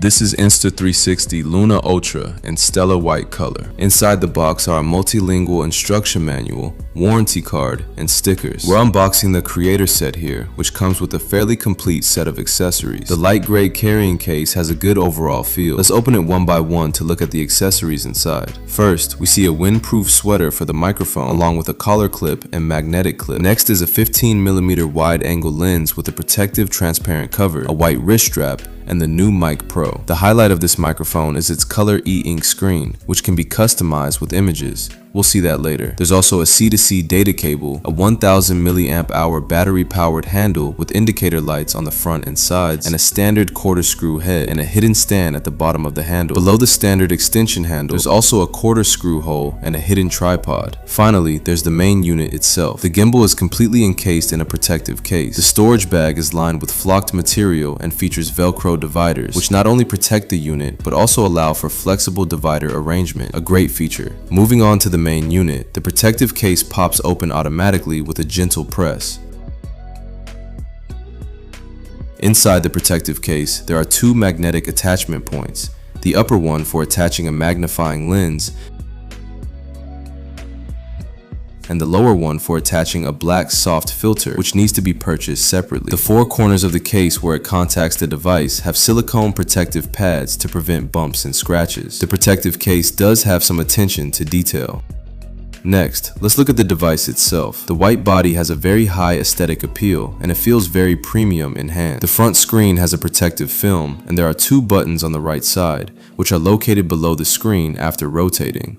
This is Insta360 LUNA Ultra in stellar white color. Inside the box are a multilingual instruction manual, warranty card, and stickers. We're unboxing the creator set here, which comes with a fairly complete set of accessories. The light gray carrying case has a good overall feel. Let's open it one by one to look at the accessories inside. First, we see a windproof sweater for the microphone, along with a collar clip and magnetic clip. Next is a 15mm wide-angle lens with a protective transparent cover, a white wrist strap, and the new Mic Pro. The highlight of this microphone is its color e-ink screen, which can be customized with images. We'll see that later. There's also a C2C data cable, a 1000 mAh battery powered handle with indicator lights on the front and sides, and a standard quarter screw head and a hidden stand at the bottom of the handle. Below the standard extension handle, there's also a quarter screw hole and a hidden tripod. Finally, there's the main unit itself. The gimbal is completely encased in a protective case. The storage bag is lined with flocked material and features Velcro dividers, which not only protect the unit, but also allow for flexible divider arrangement, a great feature. Moving on to the main unit, the protective case pops open automatically with a gentle press. Inside the protective case, there are two magnetic attachment points, the upper one for attaching a magnifying lens, and the lower one for attaching a black soft filter, which needs to be purchased separately. The four corners of the case where it contacts the device have silicone protective pads to prevent bumps and scratches. The protective case does have some attention to detail. Next, let's look at the device itself. The white body has a very high aesthetic appeal, and it feels very premium in hand. The front screen has a protective film, and there are two buttons on the right side, which are located below the screen after rotating.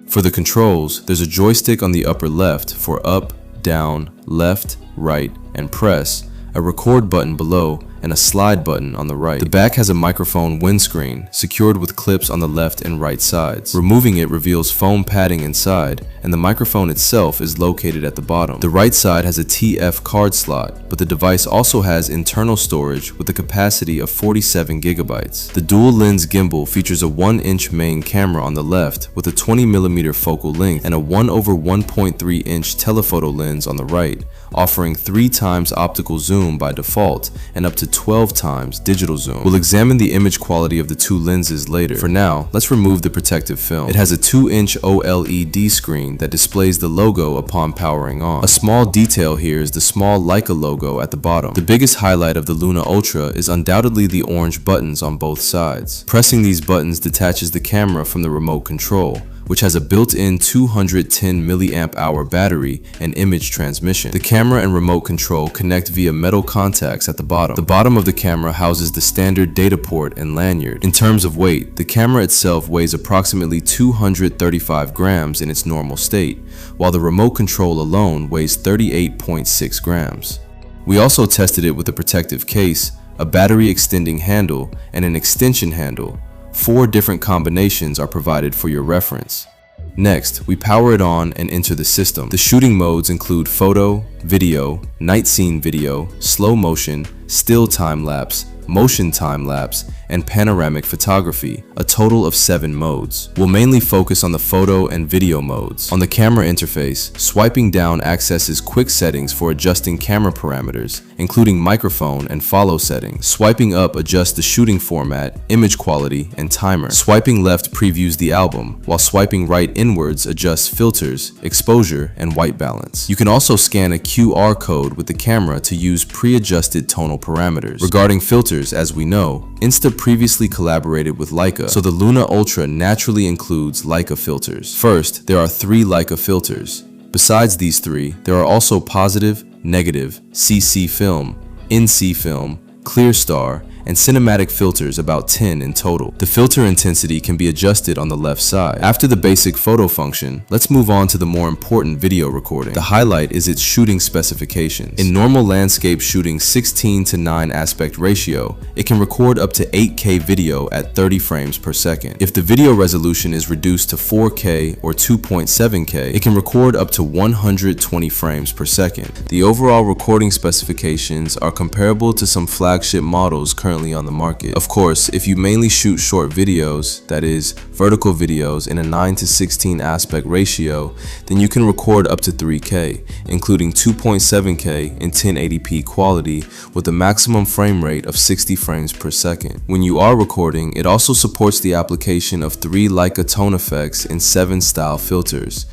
For the controls, there's a joystick on the upper left for up, down, left, right, and press, a record button below, and a slide button on the right. The back has a microphone windscreen, secured with clips on the left and right sides. Removing it reveals foam padding inside, and the microphone itself is located at the bottom. The right side has a TF card slot, but the device also has internal storage with a capacity of 47 GB. The dual lens gimbal features a 1-inch main camera on the left with a 20mm focal length and a 1/1.3-inch telephoto lens on the right, offering 3x optical zoom by default and up to 12x digital zoom. We'll examine the image quality of the two lenses later. For now, let's remove the protective film. It has a 2-inch OLED screen that displays the logo upon powering on. A small detail here is the small Leica logo at the bottom. The biggest highlight of the LUNA Ultra is undoubtedly the orange buttons on both sides. Pressing these buttons detaches the camera from the remote control, which has a built-in 210 mAh battery and image transmission. The camera and remote control connect via metal contacts at the bottom. The bottom of the camera houses the standard data port and lanyard. In terms of weight, the camera itself weighs approximately 235 grams in its normal state, while the remote control alone weighs 38.6 grams. We also tested it with a protective case, a battery extending handle, and an extension handle. 4 different combinations are provided for your reference. Next, we power it on and enter the system. The shooting modes include photo, video, night scene video, slow motion, still time-lapse, motion time-lapse, and panoramic photography, a total of 7 modes. We'll mainly focus on the photo and video modes. On the camera interface, swiping down accesses quick settings for adjusting camera parameters, including microphone and follow settings. Swiping up adjusts the shooting format, image quality, and timer. Swiping left previews the album, while swiping right inwards adjusts filters, exposure, and white balance. You can also scan a QR code with the camera to use pre-adjusted tonal parameters. Regarding filters, as we know, Insta previously collaborated with Leica, so the LUNA Ultra naturally includes Leica filters. First, there are 3 Leica filters. Besides these 3, there are also positive, negative, CC film, NC film, clear star, and cinematic filters, about 10 in total. The filter intensity can be adjusted on the left side. After the basic photo function, let's move on to the more important video recording. The highlight is its shooting specifications. In normal landscape shooting 16:9 aspect ratio, it can record up to 8K video at 30 frames per second. If the video resolution is reduced to 4K or 2.7K, it can record up to 120 frames per second. The overall recording specifications are comparable to some flagship models currently currently on the market. Of course, if you mainly shoot short videos, that is, vertical videos in a 9:16 aspect ratio, then you can record up to 3K, including 2.7K in 1080p quality with a maximum frame rate of 60 frames per second. When you are recording, it also supports the application of 3 Leica tone effects and 7 style filters.